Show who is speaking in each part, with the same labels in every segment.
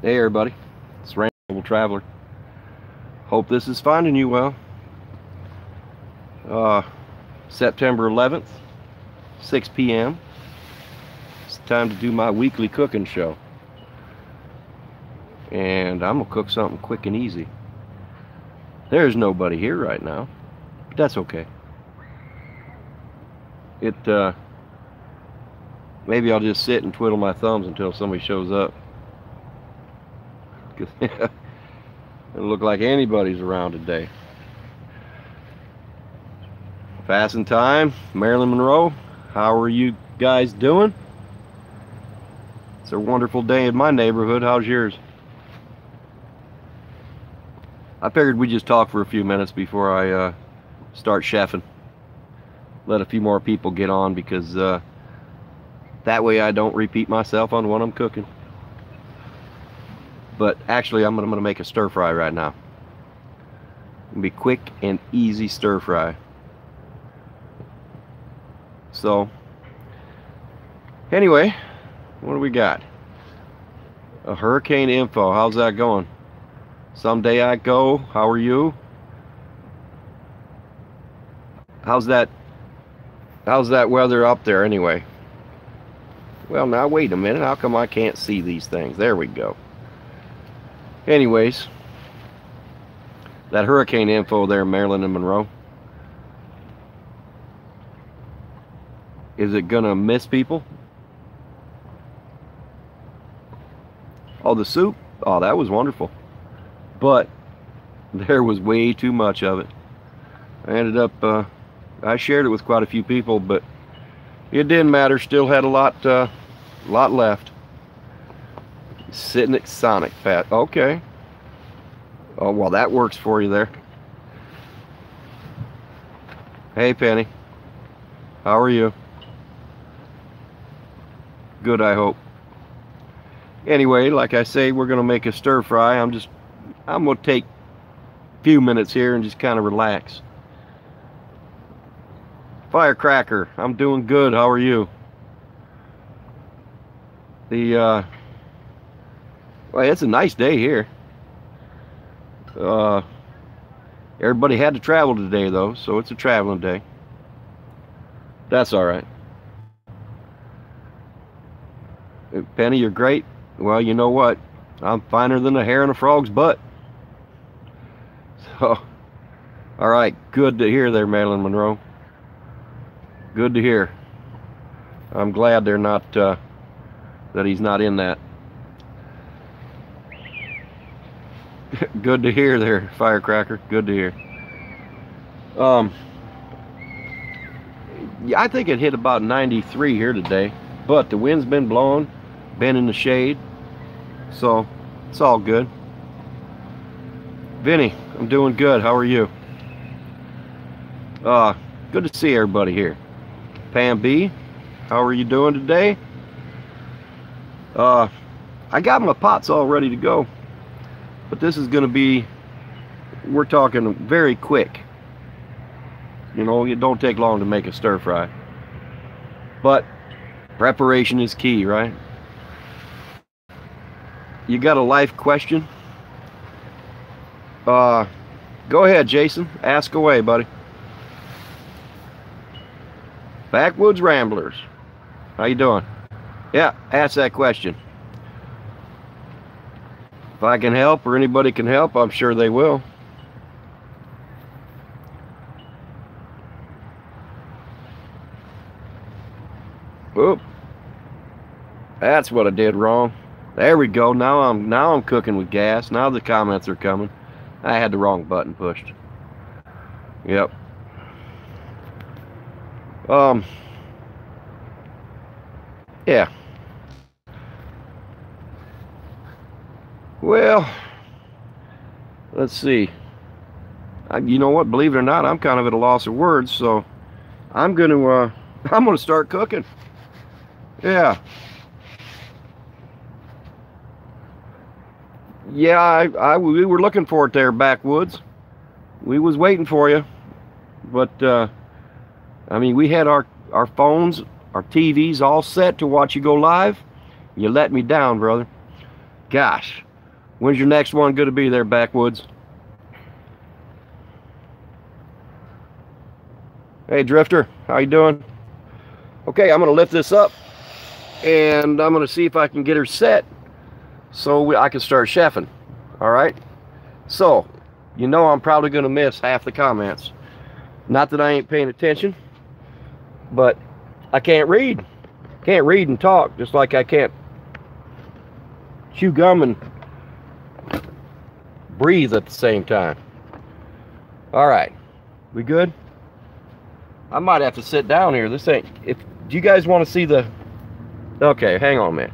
Speaker 1: Hey everybody, it's Ramble Traveler. Hope this is finding you well. September 11th, 6 p.m. It's time to do my weekly cooking show. And I'm gonna cook something quick and easy. There's nobody here right now, but that's okay. Maybe I'll just sit and twiddle my thumbs until somebody shows up. It doesn't look like anybody's around today. Fasting time, Marilyn Monroe. How are you guys doing? It's a wonderful day in my neighborhood. How's yours? I figured we'd just talk for a few minutes before I start chefing. Let a few more people get on, because that way I don't repeat myself on what I'm cooking. But actually, I'm gonna make a stir fry right now. It'll be quick and easy stir fry. So, anyway, what do we got? A hurricane info. How's that going? Someday I go. How are you? How's that weather up there anyway? Well, now wait a minute. How come I can't see these things? There we go. Anyways, that hurricane info there, Marilyn and Monroe. Is it gonna miss people? Oh, the soup? Oh, that was wonderful. But there was way too much of it. I ended up, I shared it with quite a few people, but it didn't matter. Still had a lot left. Sitting at Sonic, Pat. Okay. Oh, well, that works for you there. Hey, Penny. How are you? Good, I hope. Anyway, like I say, we're gonna make a stir fry. I'm gonna take a few minutes here and just kind of relax. Firecracker, I'm doing good. How are you? Well, it's a nice day here. Everybody had to travel today though, so it's a traveling day. That's all right. Penny, you're great. Well, you know what? I'm finer than a hair in a frog's butt. So, all right, good to hear there, Marilyn Monroe. Good to hear. I'm glad they're not, that he's not in that. Good to hear there, Firecracker. Good to hear. Yeah, I think it hit about 93 here today, but the wind's been blowing, been in the shade, so it's all good. Vinny, I'm doing good. How are you? Good to see everybody here. Pam B, how are you doing today? I got my pots all ready to go, but this is gonna be, we're talking very quick. You know, it don't take long to make a stir fry, but preparation is key, right? You got a life question? Go ahead, Jason. Ask away, buddy. Backwoods Ramblers. How you doing? Yeah, ask that question. If I can help, or anybody can help, I'm sure they will. Oop. That's what I did wrong. There we go. Now I'm cooking with gas. Now the comments are coming. I had the wrong button pushed. Yep. Yeah. Well, let's see. You know what? Believe it or not, I'm kind of at a loss of words, so I'm gonna start cooking. Yeah. Yeah, we were looking for it there, Backwoods. We was waiting for you, but I mean, we had our phones, our TVs all set to watch you go live. You let me down, brother. Gosh, When's your next one going to be there, Backwoods? Hey, Drifter, how you doing? Okay, I'm going to lift this up, and I'm going to see if I can get her set so I can start chefing. All right? So, you know I'm probably going to miss half the comments. Not that I ain't paying attention, but I can't read. Can't read and talk, just like I can't chew gum and breathe at the same time. All right, we good? I might have to sit down here. This ain't, if do you guys want to see the, okay, hang on a minute.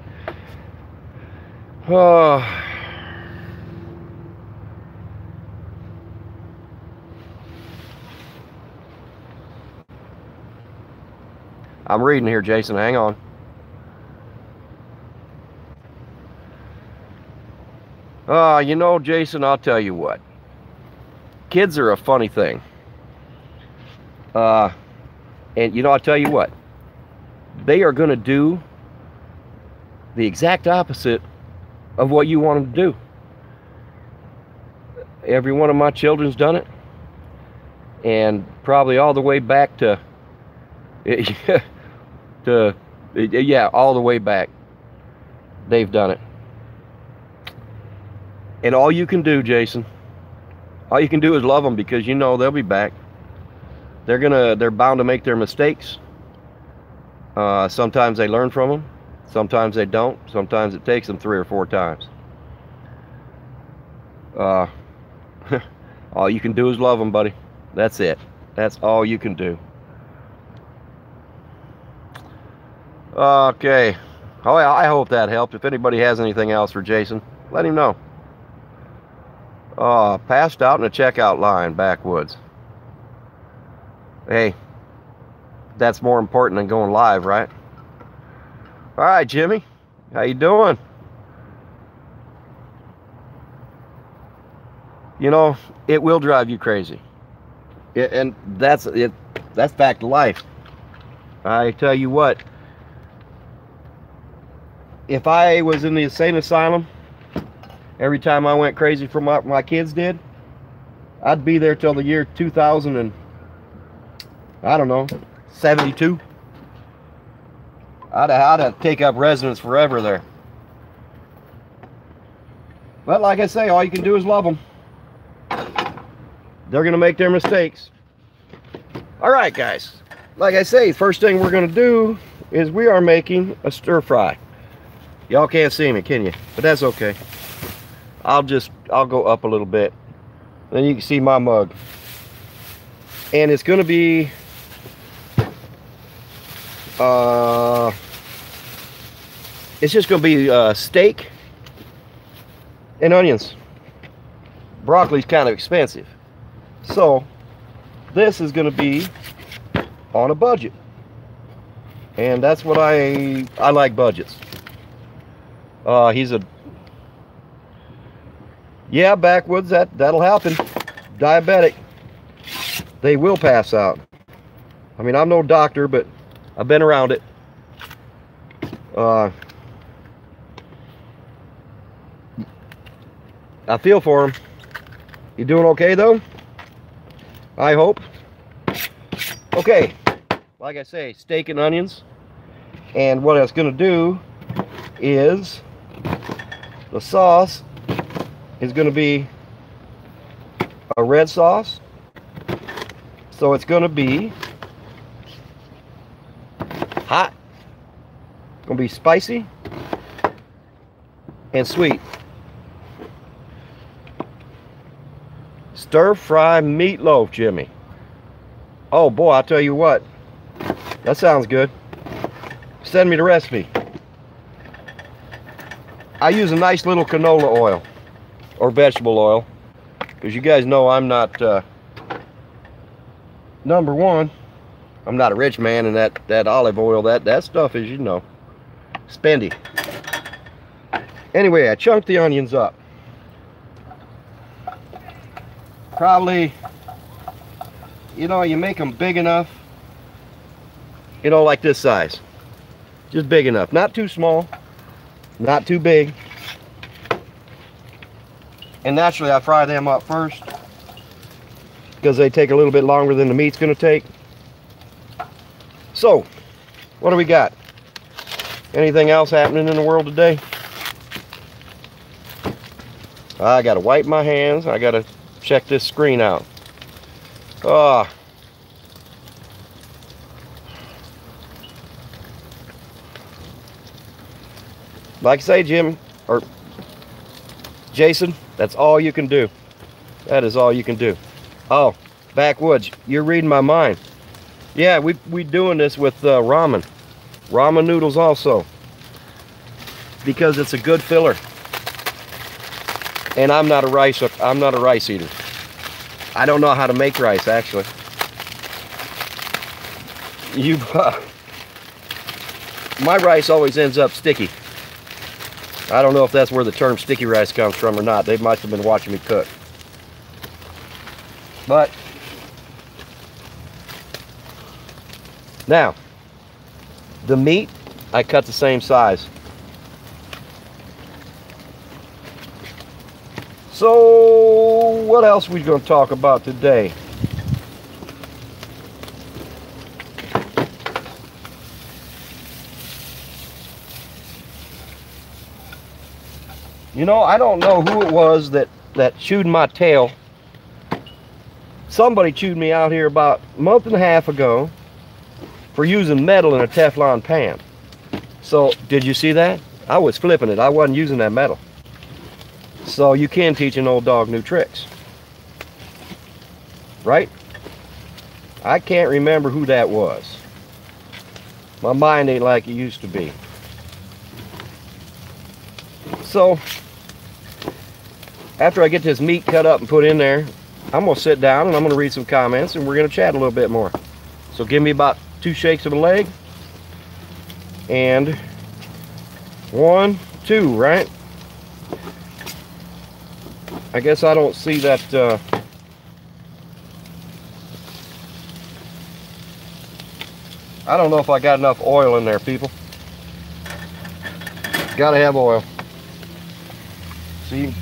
Speaker 1: I'm reading here, Jason, hang on. You know, Jason, I'll tell you what. Kids are a funny thing. And you know, I'll tell you what. They are going to do the exact opposite of what you want them to do. Every one of my children's done it. And probably all the way back to yeah, all the way back. They've done it. And all you can do, Jason, all you can do is love them, because you know they'll be back. They're bound to make their mistakes. Sometimes they learn from them. Sometimes they don't. Sometimes it takes them 3 or 4 times. All you can do is love them, buddy. That's it. That's all you can do. Okay. Oh, I hope that helped. If anybody has anything else for Jason, let him know. Passed out in a checkout line, Backwoods. Hey, that's more important than going live, right? All right, Jimmy, how you doing? You know, it will drive you crazy. And that's fact of life. I tell you what, if I was in the insane asylum every time I went crazy for my kids did, I'd be there till the year 2000 and I don't know, 72. I'd have to take up residence forever there. But like I say, all you can do is love them. They're gonna make their mistakes. All right, guys. Like I say, first thing we're gonna do is we are making a stir fry. Y'all can't see me, can you? But that's okay. I'll go up a little bit. Then you can see my mug. And it's gonna be it's just gonna be steak and onions. Broccoli's kind of expensive, so this is gonna be on a budget, and that's what I like, budgets. Yeah, Backwoods, that'll happen. Diabetic, they will pass out. I mean, I'm no doctor, but I've been around it. I feel for him. You doing okay though? I hope. Okay, like I say, steak and onions. And what I was gonna do is the sauce is gonna be a red sauce. So it's gonna be hot. It's gonna be spicy and sweet. Stir fry meatloaf, Jimmy. Oh boy, I'll tell you what. That sounds good. Send me the recipe. I use a nice little canola oil or vegetable oil, because you guys know I'm not number one. I'm not a rich man, and that olive oil, that stuff is, you know, spendy. Anyway, I chunked the onions up. Probably, you know, you make them big enough, you know, like this size. Just big enough. Not too small, not too big. And naturally, I fry them up first because they take a little bit longer than the meat's going to take. So, what do we got? Anything else happening in the world today? I got to wipe my hands. I got to check this screen out. Like I say, Jim, or Jason, that's all you can do. That is all you can do. Oh, backwoods, you're reading my mind. Yeah, we doing this with ramen. Ramen noodles also. Because it's a good filler. And I'm not a rice eater. I don't know how to make rice, actually. My rice always ends up sticky. I don't know if that's where the term sticky rice comes from or not. They must have been watching me cook. But now, the meat, I cut the same size. So, what else are we going to talk about today? You know, I don't know who it was that chewed my tail. Somebody chewed me out here about a month and a half ago for using metal in a Teflon pan. So, did you see that? I was flipping it. I wasn't using that metal. So, you can teach an old dog new tricks. Right? I can't remember who that was. My mind ain't like it used to be. So, after I get this meat cut up and put in there, I'm going to sit down and I'm going to read some comments and we're going to chat a little bit more. So give me about 2 shakes of a leg. And 1, 2, right? I guess I don't see that. I don't know if I got enough oil in there, people. Gotta have oil. See,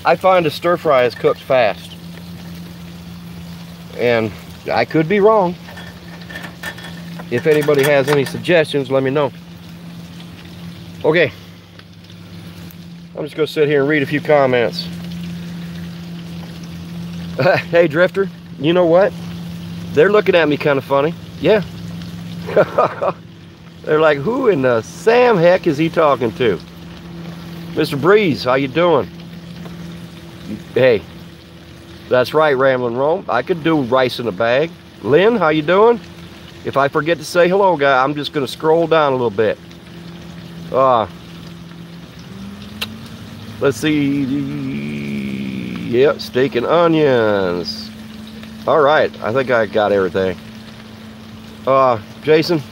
Speaker 1: I find a stir fry is cooked fast. And I could be wrong. If anybody has any suggestions, let me know. Okay. I'm just going to sit here and read a few comments. Hey, Drifter, you know what? They're looking at me kind of funny. Yeah. They're like, who in the Sam heck is he talking to? Mr. Breeze, how you doing? Hey, that's right, Ramblin' Rome. I could do rice in a bag. Lynn, how you doing? If I forget to say hello, guy, I'm just going to scroll down a little bit. Let's see. Yep, steak and onions. All right, I think I got everything. Jason.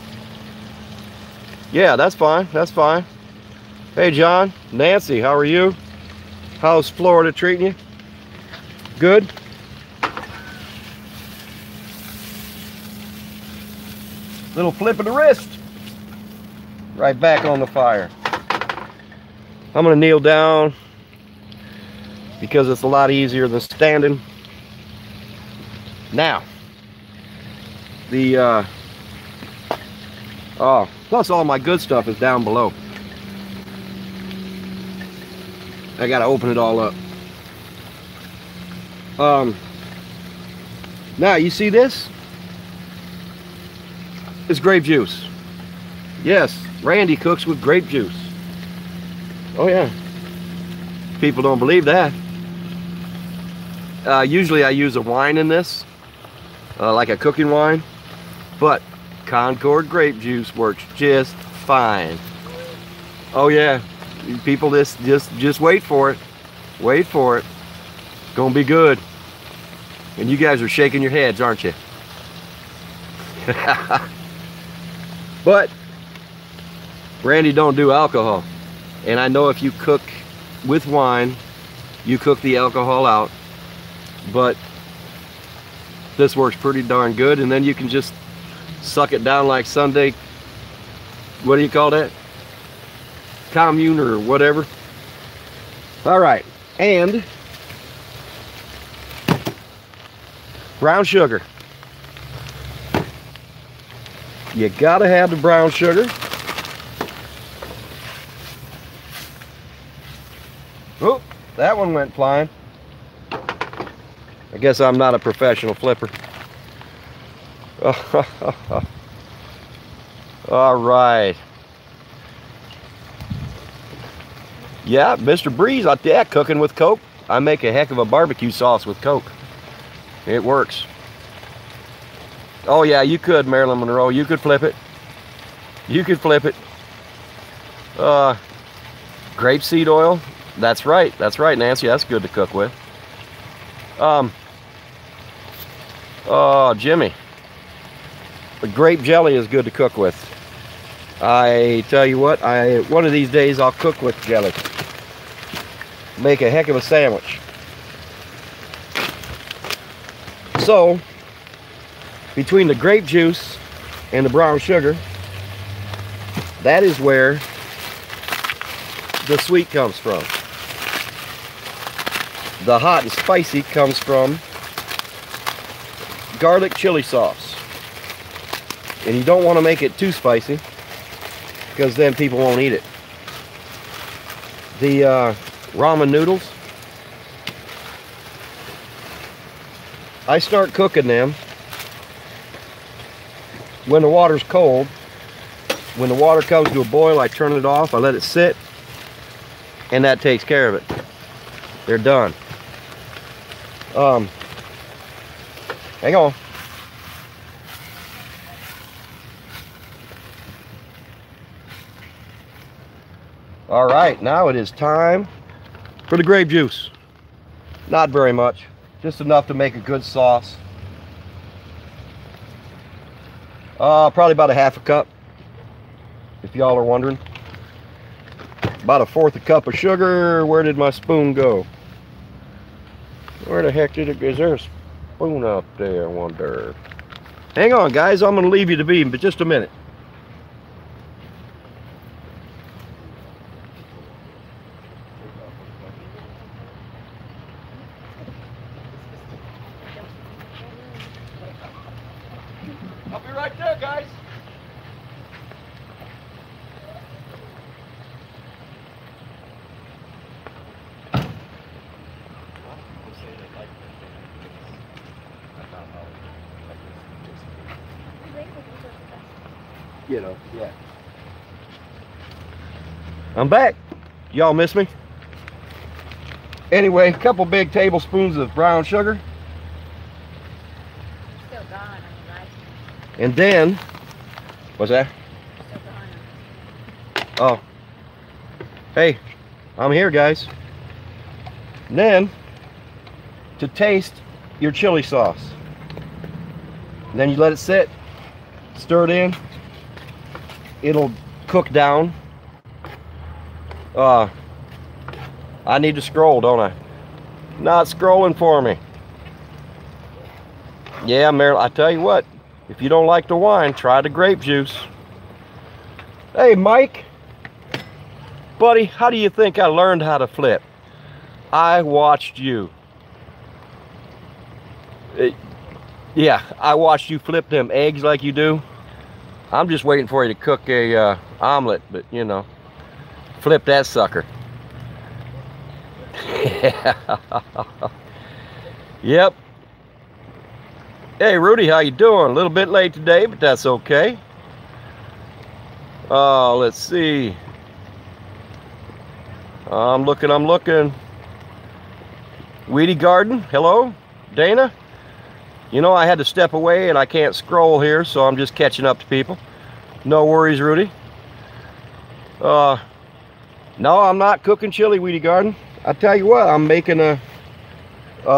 Speaker 1: Yeah, that's fine. That's fine. Hey, John. Nancy, how are you? How's Florida treating you? Good? Little flip of the wrist. Right back on the fire. I'm going to kneel down because it's a lot easier than standing. Now, plus all my good stuff is down below. I gotta open it all up. Now you see this? It's grape juice. Yes, Randy cooks with grape juice. Oh yeah. People don't believe that. Usually I use a wine in this, like a cooking wine, but Concord grape juice works just fine. Oh yeah, people, just wait for it. Wait for it. It's gonna be good. And you guys are shaking your heads, aren't you? But Randy don't do alcohol, and I know if you cook with wine, you cook the alcohol out. But this works pretty darn good, and then you can just suck it down like Sunday, what do you call that? Commune or whatever. All right, and Brown sugar. You gotta have the brown sugar. Oh, that one went flying. I guess I'm not a professional flipper. All right. Yeah, Mr. Breeze, I tell you, cooking with Coke. I make a heck of a barbecue sauce with Coke. It works. Oh yeah, you could, Marilyn Monroe. You could flip it. You could flip it. Grapeseed oil. That's right. That's right, Nancy. That's good to cook with. Oh, Jimmy. The grape jelly is good to cook with. I tell you what, one of these days I'll cook with jelly. Make a heck of a sandwich. So, between the grape juice and the brown sugar, that is where the sweet comes from. The hot and spicy comes from garlic chili sauce. And you don't want to make it too spicy, because then people won't eat it. The ramen noodles, I start cooking them when the water's cold. When the water comes to a boil, I turn it off, I let it sit, and that takes care of it. They're done. Hang on. All right, now it is time for the grape juice. Not very much, just enough to make a good sauce. Probably about a half a cup, if y'all are wondering. About a fourth a cup of sugar. Where did my spoon go? Where the heck did it go? Is there a spoon out there, I wonder? Hang on, guys, I'm gonna leave you to be in just a minute. I'll be right there, guys. You know, yeah. I'm back. Y'all miss me? Anyway, a couple big tablespoons of brown sugar.
Speaker 2: Still gone,
Speaker 1: And then, what's that?
Speaker 2: Still gone.
Speaker 1: Oh. Hey, I'm here, guys. And then, to taste your chili sauce. And then you let it sit, stir it in. It'll cook down. I need to scroll, don't I? Not scrolling for me. Yeah, Marilyn, I tell you what, if you don't like the wine, try the grape juice. Hey, Mike. Buddy, how do you think I learned how to flip? I watched you. Yeah, I watched you flip them eggs like you do. I'm just waiting for you to cook a omelet, but you know, flip that sucker. Yep. Hey, Rudy, how you doing? A little bit late today, but that's okay. Let's see. I'm looking. Weedy Garden, hello, Dana. You know, I had to step away and I can't scroll here, so I'm just catching up to people. No worries, Rudy. No, I'm not cooking chili, Weedy Garden. I tell you what, I'm making a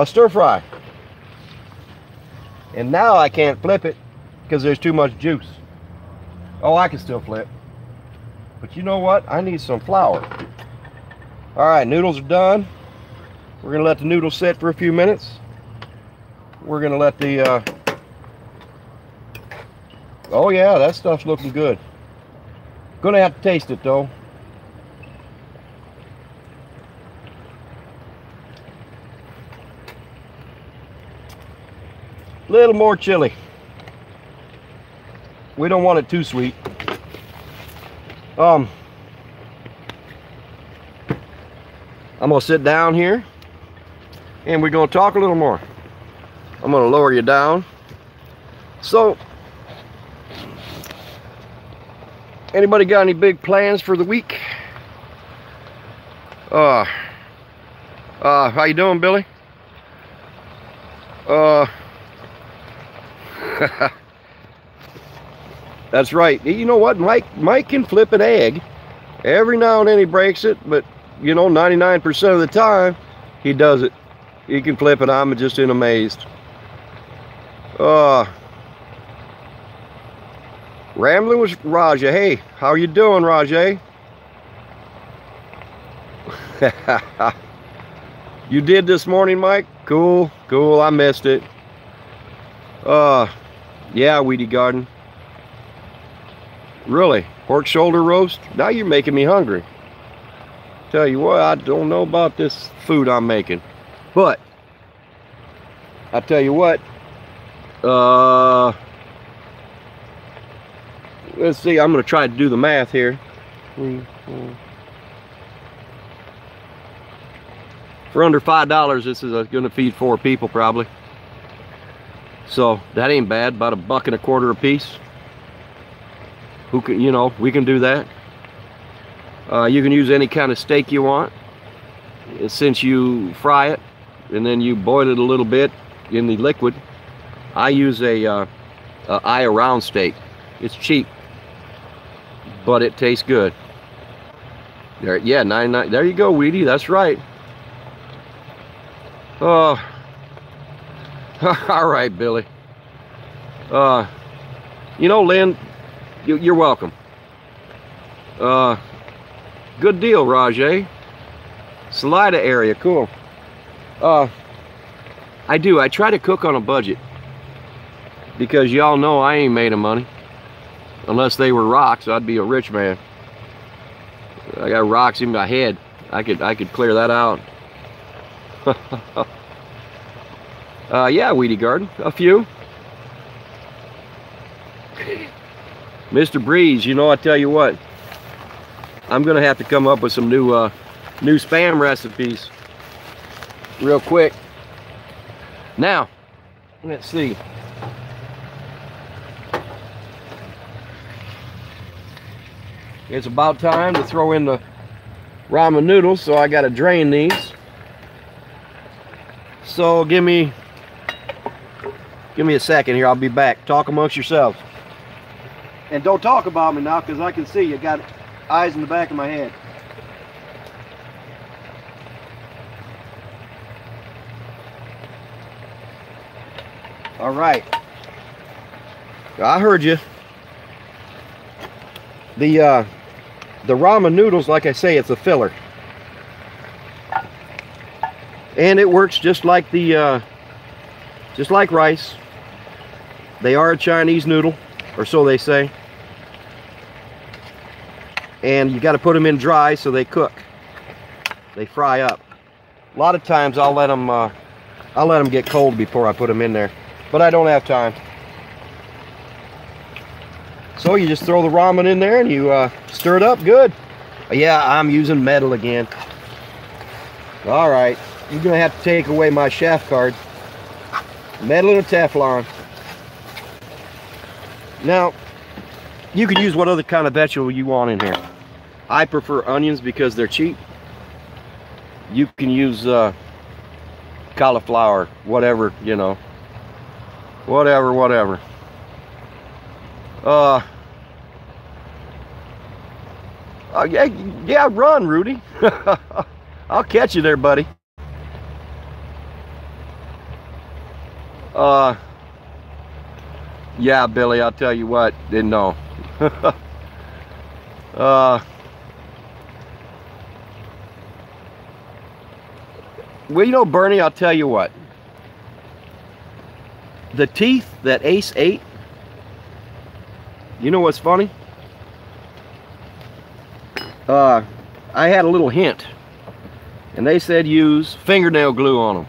Speaker 1: stir fry. And now I can't flip it because there's too much juice. Oh, I can still flip. But you know what? I need some flour. All right, noodles are done. We're gonna let the noodles sit for a few minutes. We're gonna let the oh yeah, that stuff's looking good. Gonna have to taste it though. Little more chili. We don't want it too sweet. I'm gonna sit down here and we're gonna talk a little more. I'm gonna lower you down. So, anybody got any big plans for the week? How you doing, Billy? That's right. You know what? Mike can flip an egg. Every now and then he breaks it, but you know, 99% of the time he does it. He can flip it. I'm just in amazed. Rambling with Raja. Hey, how are you doing, Raja? You did this morning, Mike? Cool, cool. I missed it. Yeah, Weedy Garden. Really? Pork shoulder roast? Now you're making me hungry. Tell you what, I don't know about this food I'm making. But, I tell you what, let's see, I'm going to try to do the math here. 3, 4. For under $5, this is going to feed 4 people probably. So that ain't bad. About $1.25 a piece. Who can, you know, we can do that. You can use any kind of steak you want. Since you fry it and then you boil it a little bit in the liquid, I use a eye around steak. It's cheap, but it tastes good. There, yeah, 99. There you go, Weedy. That's right. All right, Billy. You know, Lynn, you're welcome. Good deal, Rajay. Salida area, cool. I try to cook on a budget because y'all know I ain't made of money. Unless they were rocks, I'd be a rich man. I got rocks in my head. I could clear that out. Yeah, Weedy Garden, a few. Mr. Breeze, you know, I tell you what, I'm gonna have to come up with some new spam recipes real quick. Now, let's see. It's about time to throw in the ramen noodles, so I gotta drain these. So give me a second here, I'll be back. Talk amongst yourselves. And don't talk about me now, because I can see you got eyes in the back of my head. All right. I heard you. The ramen noodles, like I say, it's a filler. And it works just like just like rice. They are a Chinese noodle, or so they say. And you got to put them in dry so they cook. They fry up. A lot of times I'll let them get cold before I put them in there, but I don't have time. So you just throw the ramen in there and you stir it up good. Yeah, I'm using metal again. All right, you're gonna have to take away my chef card. Metal and a Teflon. Now, you can use what other kind of vegetable you want in here. I prefer onions because they're cheap. You can use cauliflower, whatever, you know. Whatever. Yeah, run, Rudy. I'll catch you there, buddy. Yeah, Billy, I'll tell you what, didn't know. Well, you know, Bernie, I'll tell you what. The teeth that Ace ate, you know what's funny? I had a little hint, and they said use fingernail glue on them.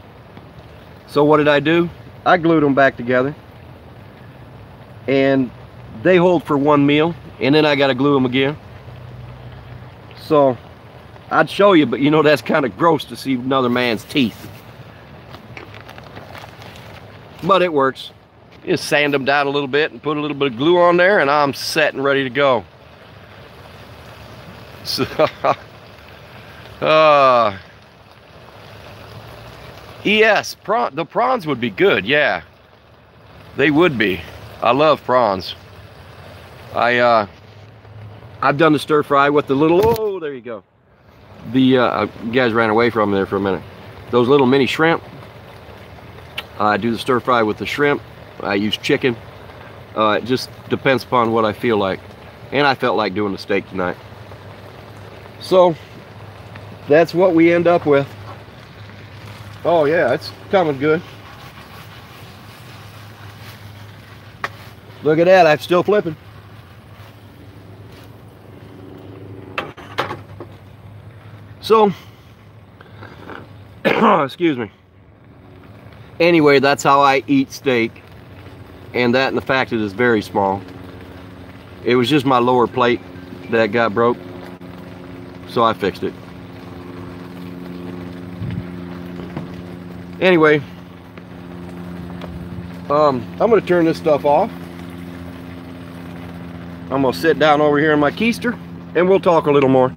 Speaker 1: So what did I do? I glued them back together, and they hold for one meal, and then I got to glue them again. So I'd show you, but you know that's kind of gross to see another man's teeth. But it works. Just sand them down a little bit and put a little bit of glue on there, and I'm set and ready to go. So, yes, the prawns would be good. Yeah, they would be. I love prawns. I've done the stir fry with the little, oh, there you go. The you guys ran away from there for a minute. Those little mini shrimp. I do the stir fry with the shrimp. I use chicken. It just depends upon what I feel like. And I felt like doing the steak tonight. So that's what we end up with. Oh yeah, it's coming good. Look at that, I'm still flipping. So, excuse me. Anyway, that's how I eat steak. And that and the fact that it's very small. It was just my lower plate that got broke. So I fixed it. Anyway, I'm going to turn this stuff off. I'm going to sit down over here in my keister and we'll talk a little more.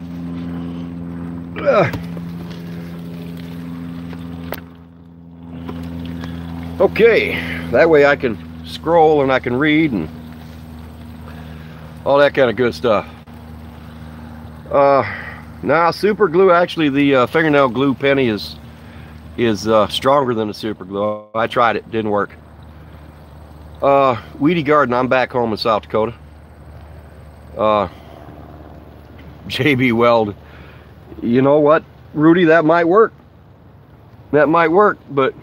Speaker 1: Okay, that way I can scroll and I can read and all that kind of good stuff. Now super glue, actually the fingernail glue penny is stronger than the super glue. I tried it, didn't work. Weedy Garden, I'm back home in South Dakota. JB Weld, you know what, Rudy, that might work. That might work, but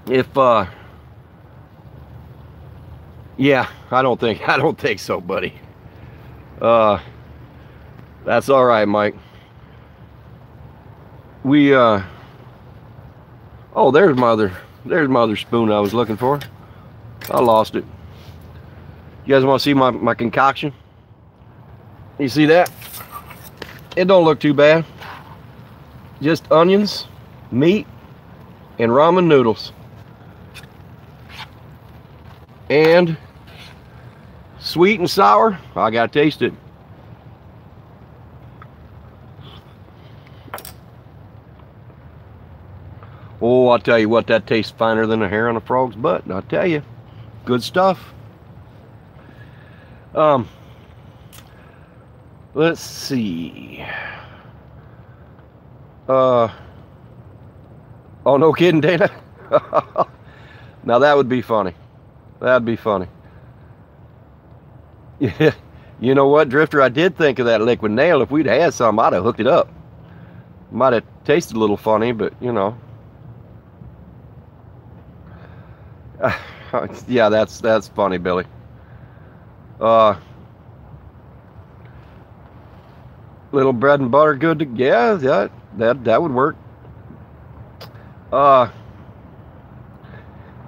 Speaker 1: if yeah, I don't think so, buddy. That's all right, Mike. We oh, there's my other spoon I was looking for. I lost it. You guys want to see my concoction? You see that? It don't look too bad. Just onions, meat, and ramen noodles. And sweet and sour, I gotta taste it. Oh, I'll tell you what, that tastes finer than a hair on a frog's butt. I'll tell you, good stuff. Let's see. Oh, no kidding, Dana. Now that would be funny. That'd be funny. Yeah, you know what, Drifter? I did think of that liquid nail. If we'd had some, I'd have hooked it up. Might have tasted a little funny, but you know. Yeah, that's funny, Billy. Little bread and butter, good to, yeah, that would work.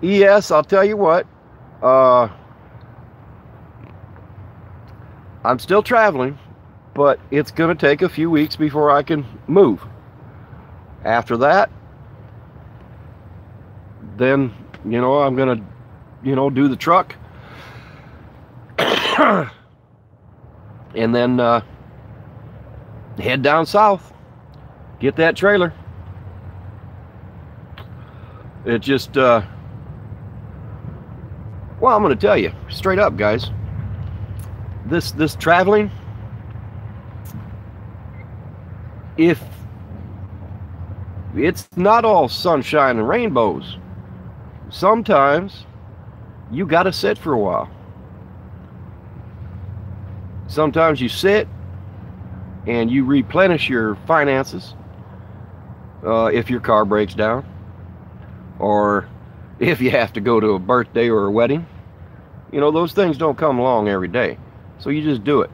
Speaker 1: Yes, I'll tell you what. I'm still traveling, but it's gonna take a few weeks before I can move. After that, then, you know, I'm gonna, you know, do the truck. And then head down south, get that trailer. It just well, I'm gonna tell you straight up, guys, this traveling, if it's not all sunshine and rainbows, sometimes you gotta sit for a while. Sometimes you sit and you replenish your finances if your car breaks down, or if you have to go to a birthday or a wedding. You know, those things don't come along every day, so you just do it.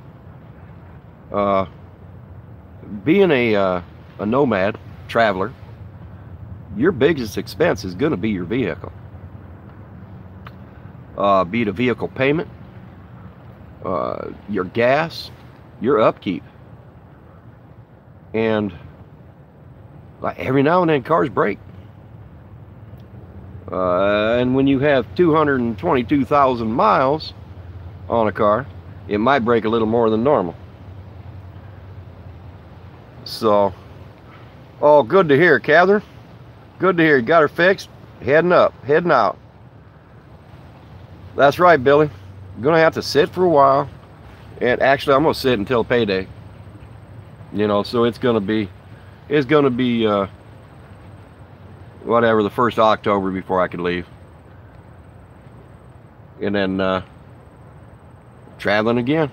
Speaker 1: Being a nomad traveler, your biggest expense is going to be your vehicle. Be it a vehicle payment, your gas, your upkeep. And like every now and then cars break. And when you have 222,000 miles on a car, it might break a little more than normal. So, oh, good to hear, Catherine. Good to hear. You got her fixed. Heading up, heading out. That's right, Billy. I'm gonna have to sit for a while, and actually, I'm gonna sit until payday. You know, so it's gonna be whatever, the 1st of October before I can leave, and then traveling again.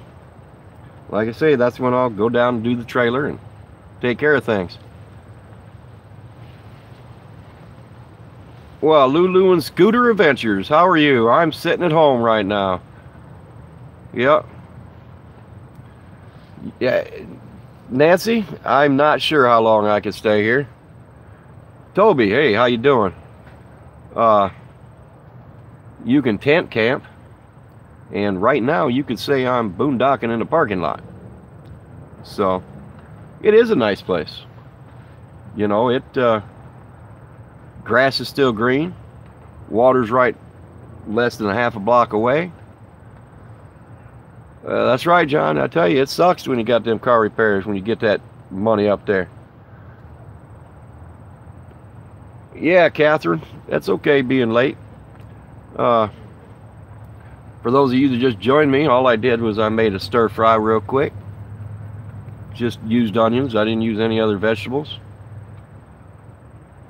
Speaker 1: Like I say, that's when I'll go down and do the trailer and take care of things. Well, Lulu and Scooter Adventures, how are you? I'm sitting at home right now. Yep. Yeah, Nancy, I'm not sure how long I can stay here. Toby, hey, how you doing? You can tent camp, and right now you could say I'm boondocking in the parking lot. So, it is a nice place. You know, grass is still green. Water's right less than a half a block away. That's right, John. I tell you, it sucks when you got them car repairs, when you get that money up there. Yeah, Catherine, that's okay being late. For those of you that just joined me, all I did was I made a stir fry real quick. Just used onions. I didn't use any other vegetables.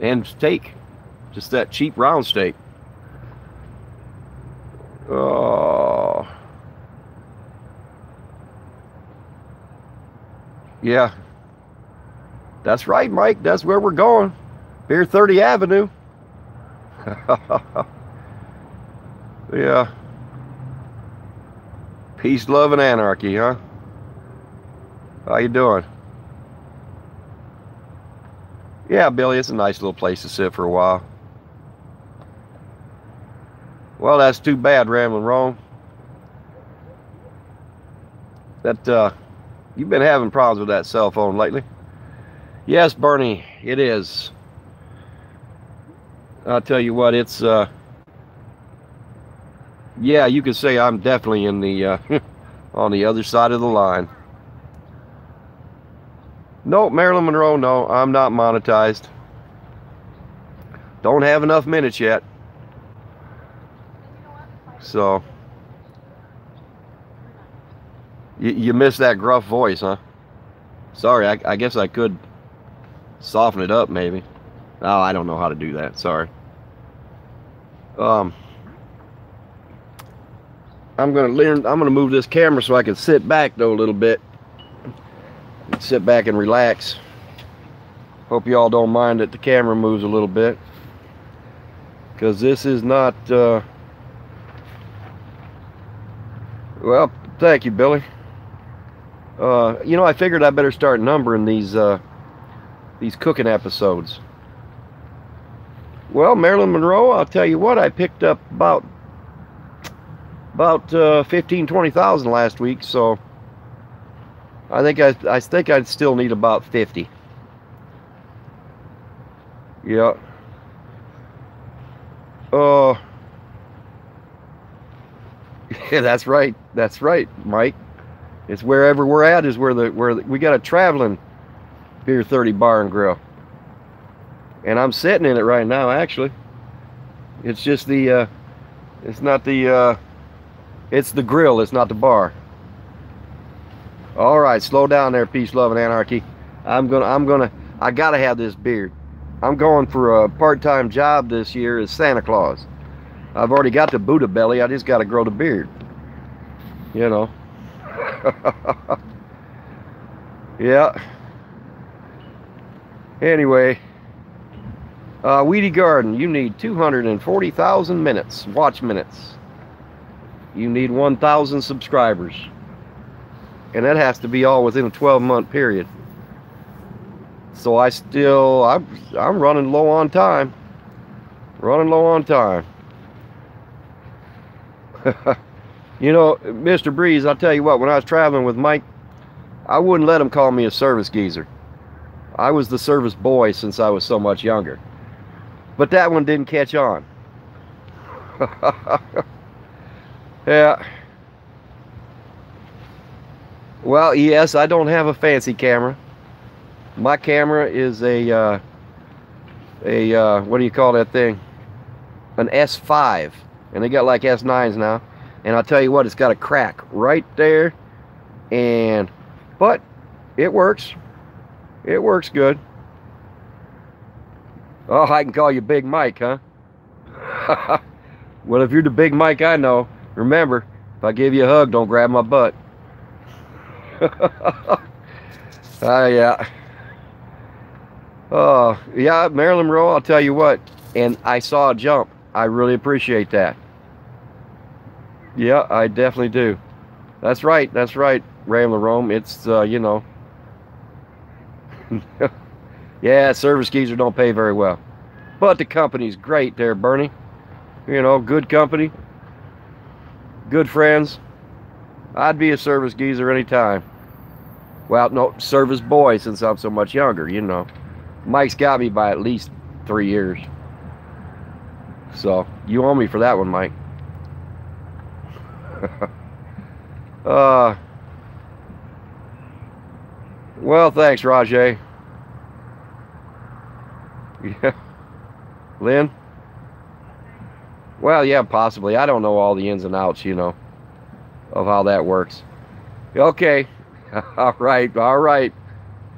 Speaker 1: And steak. Just that cheap round steak. Oh. Yeah. That's right, Mike. That's where we're going. Pier 30 Avenue. Yeah. Peace, love, and anarchy, huh? How you doing? Yeah, Billy, it's a nice little place to sit for a while. Well, that's too bad, Ramblin' Rome. That, you've been having problems with that cell phone lately. Yes, Bernie, it is. I'll tell you what, it's, yeah, you could say I'm definitely in the, on the other side of the line. No, Marilyn Monroe, no, I'm not monetized. Don't have enough minutes yet. So, you missed that gruff voice, huh? Sorry, I guess I could soften it up, maybe. Oh, I don't know how to do that, sorry. I'm gonna move this camera so I can sit back though a little bit. Sit back and relax. Hope you all don't mind that the camera moves a little bit, because this is not well, thank you, Billy. You know, I figured I better start numbering these cooking episodes. Well, Marilyn Monroe, I'll tell you what, I picked up about 15,000-20,000 last week, so I think I'd still need about 50. Yeah. Yeah, that's right. That's right, Mike. It's wherever we're at is where we got a traveling Pier 30 bar and grill. And I'm sitting in it right now, actually. It's just the it's not the it's the grill, it's not the bar. All right, slow down there, peace, love, and anarchy. I gotta have this beard. I'm going for a part-time job this year as Santa Claus. I've already got the Buddha belly, I just gotta grow the beard. You know. Yeah. Anyway, Weedy Garden, you need 240,000 minutes, watch minutes. You need 1,000 subscribers. And that has to be all within a 12-month period. So I'm running low on time. Running low on time. You know, Mr. Breeze, I'll tell you what, when I was traveling with Mike, I wouldn't let him call me a service geezer. I was the service boy since I was so much younger. But that one didn't catch on. Yeah. Well, yes, I don't have a fancy camera. My camera is what do you call that thing? An S5. And they got like S9s now. And I'll tell you what, it's got a crack right there. But it works. It works good. Oh, I can call you Big Mike, huh? Well, if you're the Big Mike I know, remember, if I give you a hug, don't grab my butt. Yeah. Oh, yeah, Marilyn Monroe, I'll tell you what. And I saw a jump. I really appreciate that. Yeah, I definitely do. That's right, Ramblin' Rome. It's, you know. Yeah, service geezer don't pay very well. But the company's great there, Bernie. You know, good company. Good friends. I'd be a service geezer anytime. Well, no, service boy since I'm so much younger, you know. Mike's got me by at least 3 years. So, you owe me for that one, Mike. Well, thanks, Rajay. Yeah. Lynn? Well, yeah, possibly. I don't know all the ins and outs, you know, of how that works. Okay. All right,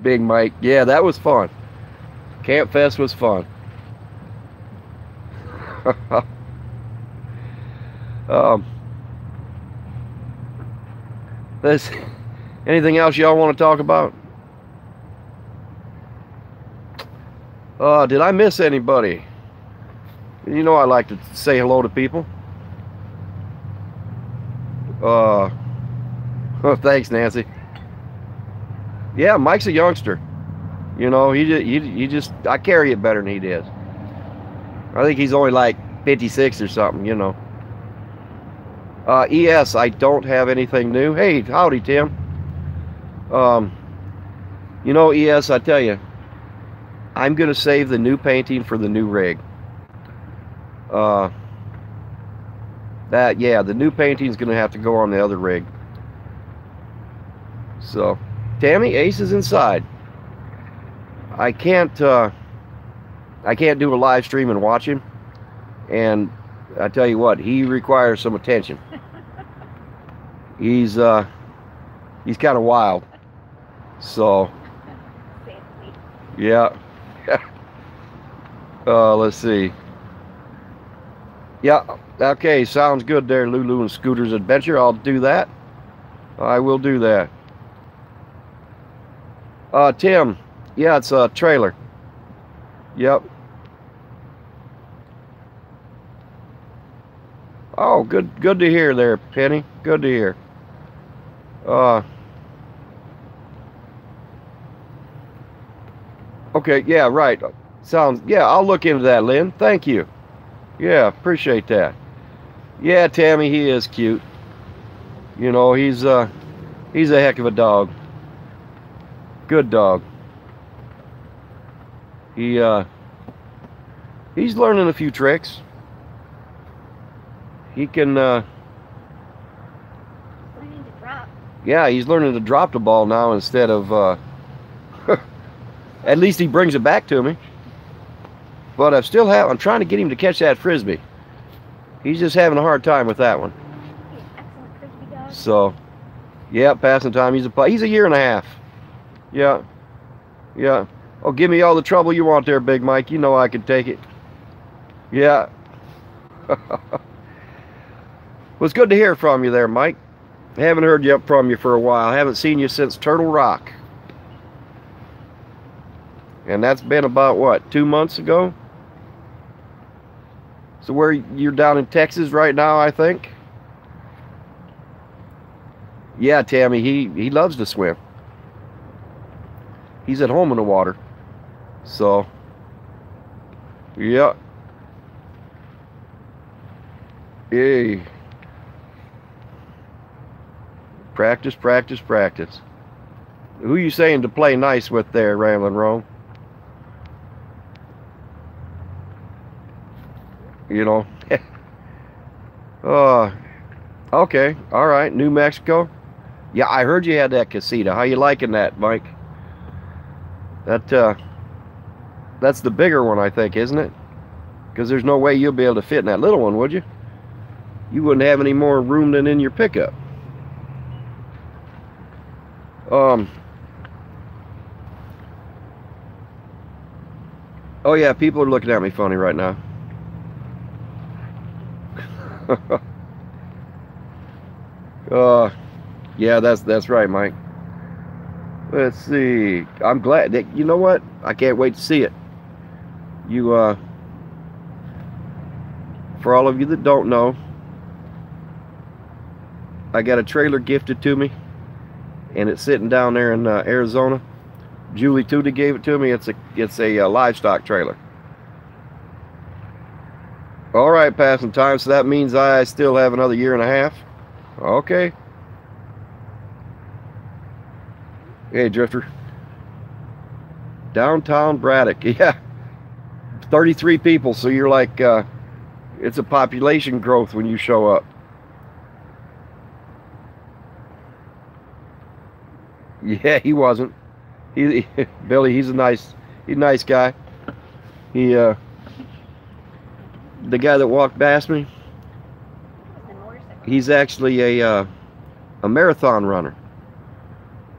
Speaker 1: Big Mike. Yeah, that was fun. Camp Fest was fun. Anything else y'all want to talk about? Did I miss anybody? You know I like to say hello to people. Oh, thanks, Nancy. Yeah, Mike's a youngster. You know, he just I carry it better than he does. I think he's only like 56 or something, you know. ES, I don't have anything new. Hey, howdy, Tim. You know, ES, I tell you, I'm gonna save the new painting for the new rig. Yeah, the new painting's gonna have to go on the other rig. So, Tammy, Ace is inside. I can't do a live stream and watch him, and I tell you what, he requires some attention. He's kind of wild. So, yeah. Let's see. Yeah, okay, sounds good there, Lulu and Scooter's Adventure. I'll do that. I will do that. Tim, yeah, it's a trailer. Yep. Oh, good to hear there, Penny. Good to hear. Okay, yeah, right. Sounds, yeah, I'll look into that, Lynn. Thank you. Yeah, appreciate that. Yeah, Tammy, he is cute. You know, he's a heck of a dog. Good dog. He's learning a few tricks. He can
Speaker 2: learning to drop.
Speaker 1: Yeah, he's learning to drop the ball now instead of at least he brings it back to me. But I'm trying to get him to catch that frisbee. He's just having a hard time with that one.
Speaker 2: He's an excellent frisbee dog.
Speaker 1: So, yeah, passing time. He's a 1.5 years. Yeah. Yeah. Oh, give me all the trouble you want there, Big Mike. You know I can take it. Yeah. Well, it's good to hear from you there, Mike. I haven't heard from you for a while. I haven't seen you since Turtle Rock. And that's been about, what, 2 months ago? So where you're down in Texas right now, I think? Yeah, Tammy, he loves to swim. He's at home in the water. So, yeah. Yay. Practice, practice, practice. Who you saying to play nice with there, Ramblin' Rome? You know. Okay. All right. New Mexico. Yeah, I heard you had that casita. How you liking that, Mike? That's the bigger one, I think, isn't it? Because there's no way you'll be able to fit in that little one, would you? You wouldn't have any more room than in your pickup. Oh yeah, people are looking at me funny right now. Yeah, that's right, Mike. Let's see. I'm glad that, you know what? I can't wait to see it. You, for all of you that don't know, I got a trailer gifted to me, and it's sitting down there in Arizona. Julie Tootie gave it to me. It's a livestock trailer. All right, passing time. So that means I still have another year and a half. Okay. Hey, Drifter. Downtown Braddock. Yeah. 33 people. So you're like, it's a population growth when you show up. Yeah, he wasn't. Billy, he's a nice guy. The guy that walked past me, he's actually a marathon runner,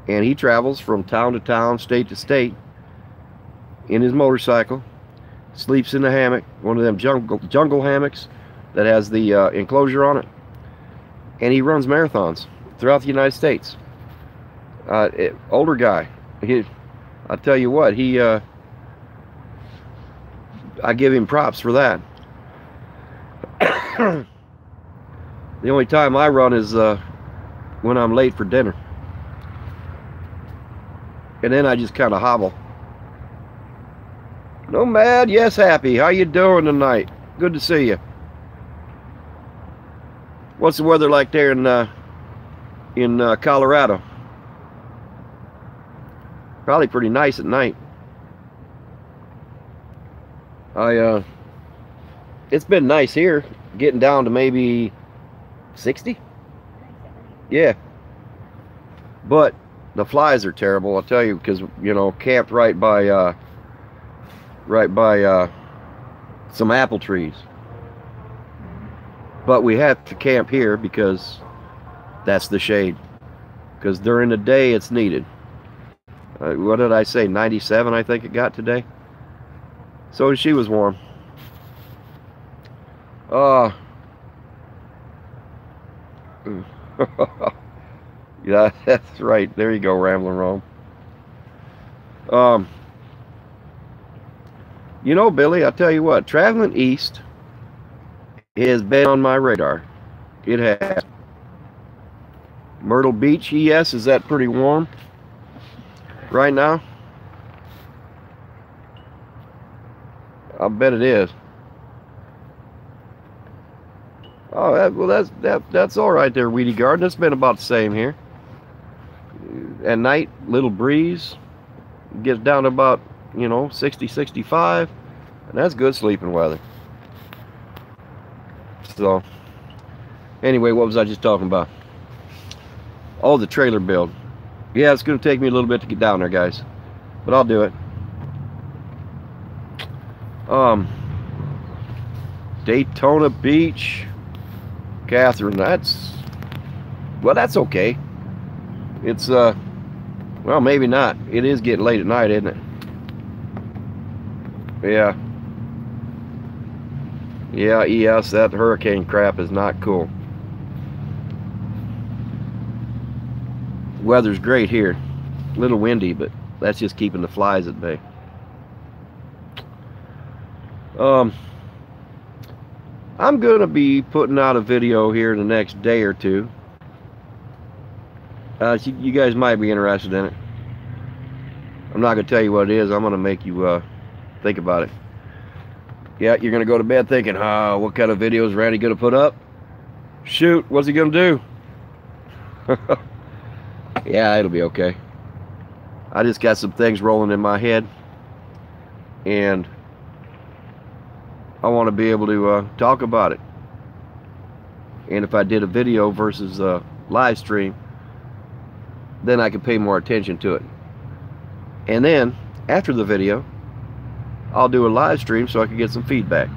Speaker 1: and he travels from town to town, state to state, in his motorcycle. Sleeps in a hammock, one of them jungle hammocks that has the enclosure on it, and he runs marathons throughout the United States. Older guy. I tell you what, I give him props for that. The only time I run is when I'm late for dinner, and then I just kind of hobble. Nomad, yes, happy. How you doing tonight? Good to see you. What's the weather like there in Colorado? Probably pretty nice at night. It's been nice here, getting down to maybe 60. Yeah, but the flies are terrible, I'll tell you, because you know, camped right by some apple trees. But we have to camp here because that's the shade. Because during the day it's needed. What did I say? 97, I think it got today. So she was warm. Yeah, that's right. There you go, Ramblin' Rome. You know, Billy, I'll tell you what, traveling east has been on my radar. It has. Myrtle Beach, yes, is that pretty warm right now? I bet it is. Oh, well, that's all right there, Weedy Garden. It's been about the same here. At night, little breeze. Gets down to about, you know, 60, 65. And that's good sleeping weather. So, anyway, what was I just talking about? Oh, the trailer build. Yeah, it's going to take me a little bit to get down there, guys. But I'll do it. Daytona Beach. Catherine, that's okay. It's, well, maybe not. It is getting late at night, isn't it? Yeah. Yeah, yes, that hurricane crap is not cool. Weather's great here. A little windy, but that's just keeping the flies at bay. I'm gonna be putting out a video here in the next day or two. You guys might be interested in it. I'm not gonna tell you what it is. I'm gonna make you Think about it. Yeah, you're going to go to bed thinking, what kind of video is Randy going to put up? Shoot, what's he going to do? Yeah, it'll be okay. I just got some things rolling in my head, and I want to be able to talk about it. And if I did a video versus a live stream, then I could pay more attention to it. And then, after the video, I'll do a live stream so I can get some feedback.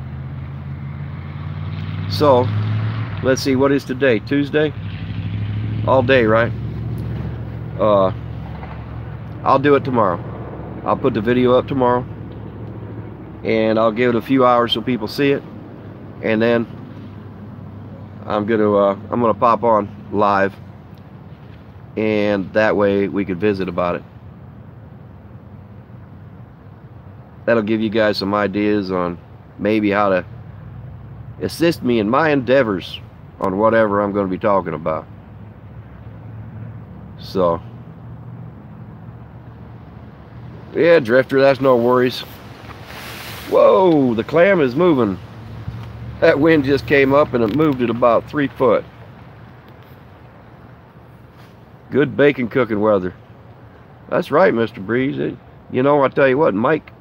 Speaker 1: So, let's see, what is today? Tuesday? All day, right? I'll do it tomorrow. I'll put the video up tomorrow, and I'll give it a few hours so people see it, and then I'm gonna pop on live, and that way we could visit about it. That'll give you guys some ideas on maybe how to assist me in my endeavors on whatever I'm going to be talking about. So, yeah, Drifter, that's no worries. Whoa, the clam is moving. That wind just came up and it moved it about 3 foot. Good bacon cooking weather. That's right, Mr. Breeze. You know, I tell you what, Mike,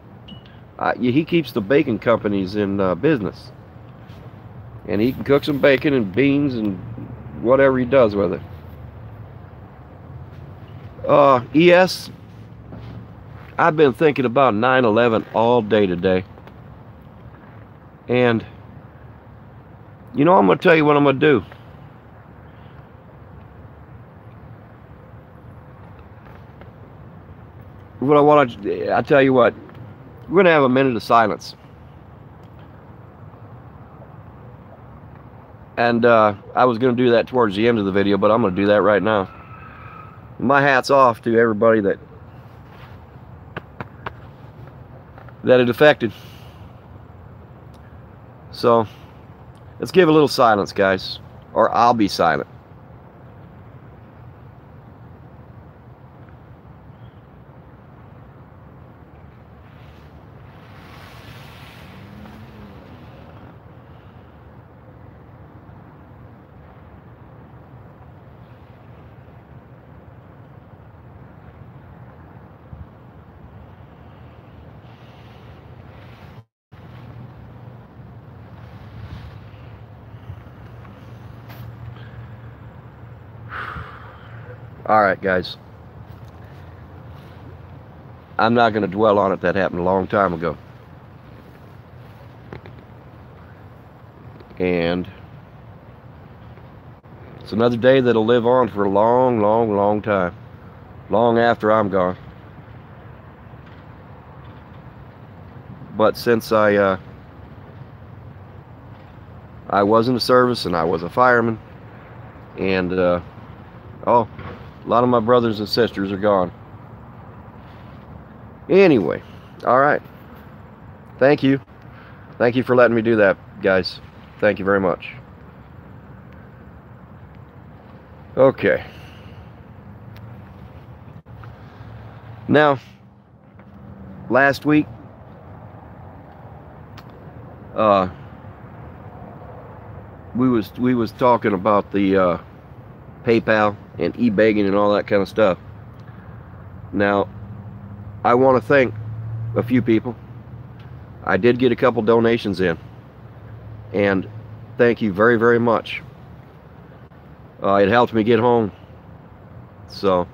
Speaker 1: he keeps the bacon companies in business. And he can cook some bacon and beans and whatever he does with it. ES, I've been thinking about 9/11 all day today. And, you know, I'm going to tell you what I'm going to do. What I want to, I tell you what, we're going to have a minute of silence. And I was going to do that towards the end of the video, but I'm going to do that right now. My hat's off to everybody that it affected. So, let's give a little silence, guys, or I'll be silent. Alright, guys. I'm not going to dwell on it. That happened a long time ago. And it's another day that'll live on for a long, long, long time. Long after I'm gone. But since I was in the service and I was a fireman, and a lot of my brothers and sisters are gone. Anyway, alright. Thank you. Thank you for letting me do that, guys. Thank you very much. Okay. Now, last week, we was talking about the PayPal and e-begging and all that kind of stuff. Now, I want to thank a few people. I did get a couple donations in, and thank you very, very much. It helped me get home. So,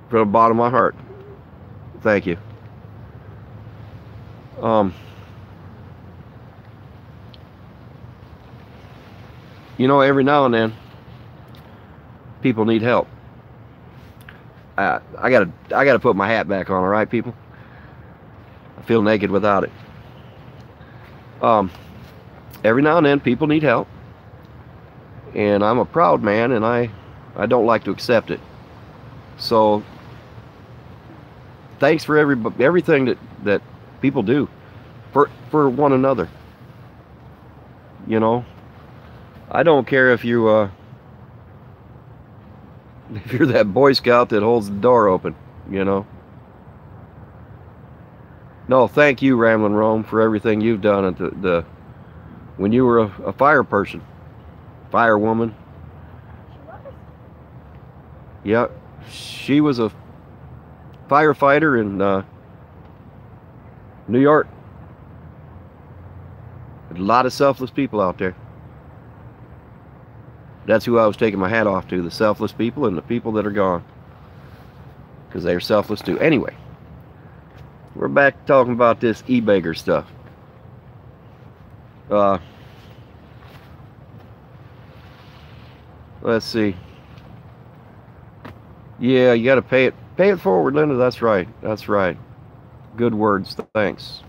Speaker 1: from the bottom of my heart, thank you. You know, every now and then, people need help. I gotta put my hat back on, all right, people? I feel naked without it. Every now and then, people need help, and I'm a proud man, and I don't like to accept it. So, thanks for everything that people do for one another. You know, I don't care if you if you're that Boy Scout that holds the door open, you know. No, thank you, Ramblin' Rome, for everything you've done at when you were a fire person, firewoman.
Speaker 2: She was.
Speaker 1: Yeah, she was a firefighter in New York. A lot of selfless people out there. That's who I was taking my hat off to, the selfless people and the people that are gone. Because they're selfless too. Anyway, we're back talking about this e-beggar stuff. Let's see. Yeah, you got to pay it forward, Linda. That's right. That's right. Good words. Thanks.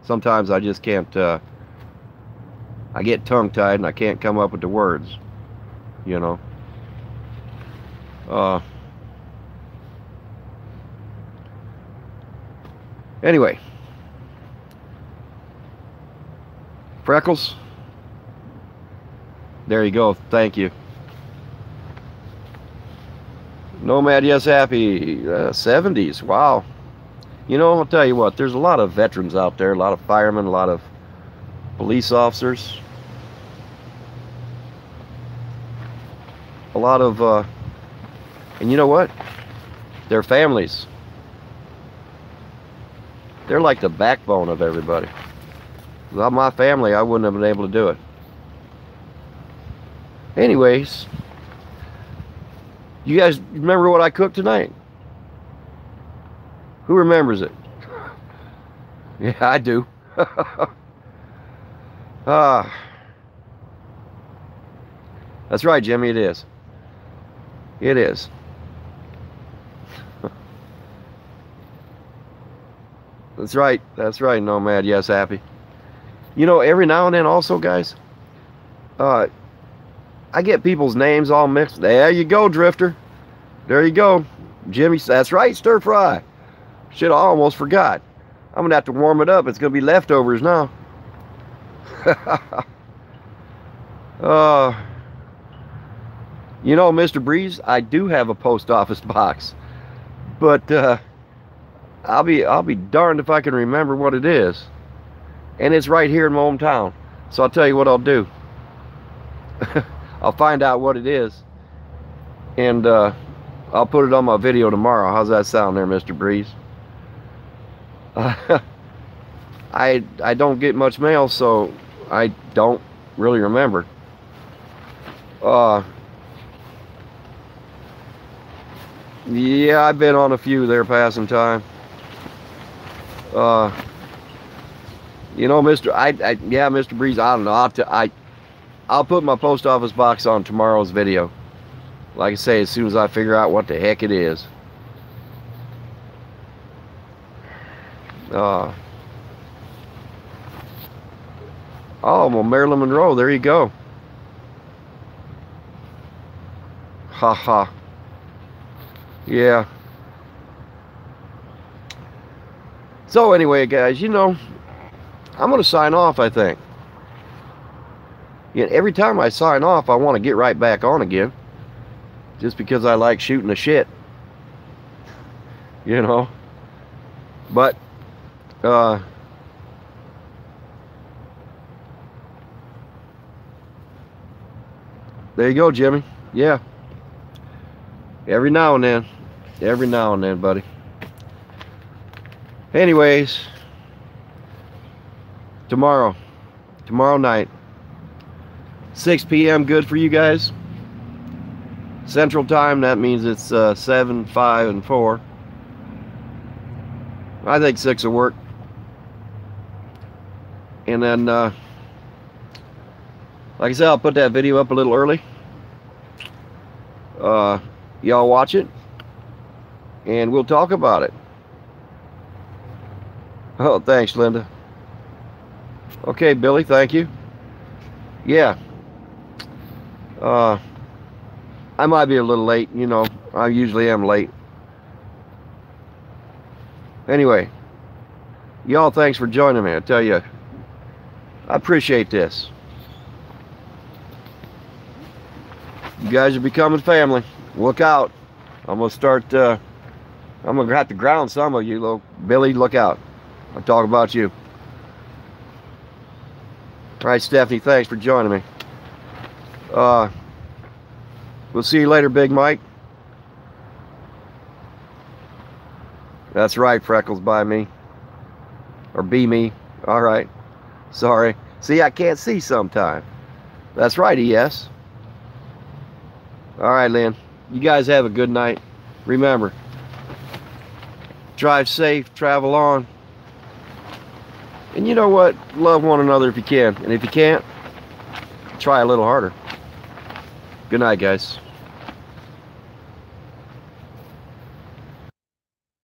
Speaker 1: Sometimes I just can't. I get tongue-tied and I can't come up with the words. You know. Anyway. Freckles. There you go. Thank you. Nomad, yes, happy. 70s. Wow. You know, I'll tell you what. There's a lot of veterans out there. A lot of firemen. A lot of police officers. A lot of, and you know what? Their families. They're like the backbone of everybody. Without my family, I wouldn't have been able to do it. Anyways, you guys remember what I cooked tonight? Who remembers it? Yeah, I do. That's right, Jimmy, it is. It is. That's right. That's right, Nomad. Yes, happy. You know, every now and then also, guys, I get people's names all mixed. There you go, Drifter. There you go. Jimmy, that's right, stir fry. Shit, I almost forgot. I'm going to have to warm it up. It's going to be leftovers now. You know, Mr. Breeze, I do have a post office box, but I'll be darned if I can remember what it is. And it's right here in my hometown. So I'll tell you what I'll do. I'll find out what it is, and I'll put it on my video tomorrow. How's that sound there, Mr. Breeze? I don't get much mail, so I don't really remember. Yeah, I've been on a few there passing time. You know, yeah, Mr. Breeze, I don't know. I'll put my post office box on tomorrow's video. Like I say, as soon as I figure out what the heck it is. Oh, well, Marilyn Monroe, there you go. Ha ha. Yeah. So anyway, guys, you know, I'm going to sign off, I think. Yeah, every time I sign off, I want to get right back on again. Just because I like shooting the shit. You know. But, there you go, Jimmy. Yeah. Every now and then. Every now and then, buddy. Anyways. Tomorrow night. 6 p.m. good for you guys? Central time, that means it's 7, 5, and 4. I think 6 will work. And then, like I said, I'll put that video up a little early. Y'all watch it, and we'll talk about it. Oh, thanks, Linda. Okay, Billy, thank you. Yeah. I might be a little late, you know. I usually am late. Anyway, y'all, thanks for joining me. I tell you, I appreciate this. You guys are becoming family. Look out. I'm going to start, I'm going to have to ground some of you, little Billy, look out. I'm talking about you. All right, Stephanie, thanks for joining me. We'll see you later, Big Mike. That's right, Freckles by me. Or be me. All right. Sorry. See, I can't see sometime. That's right, ES. All right, Lynn. You guys have a good night. Remember, drive safe, travel on. And you know what? Love one another if you can. And if you can't, try a little harder. Good night, guys.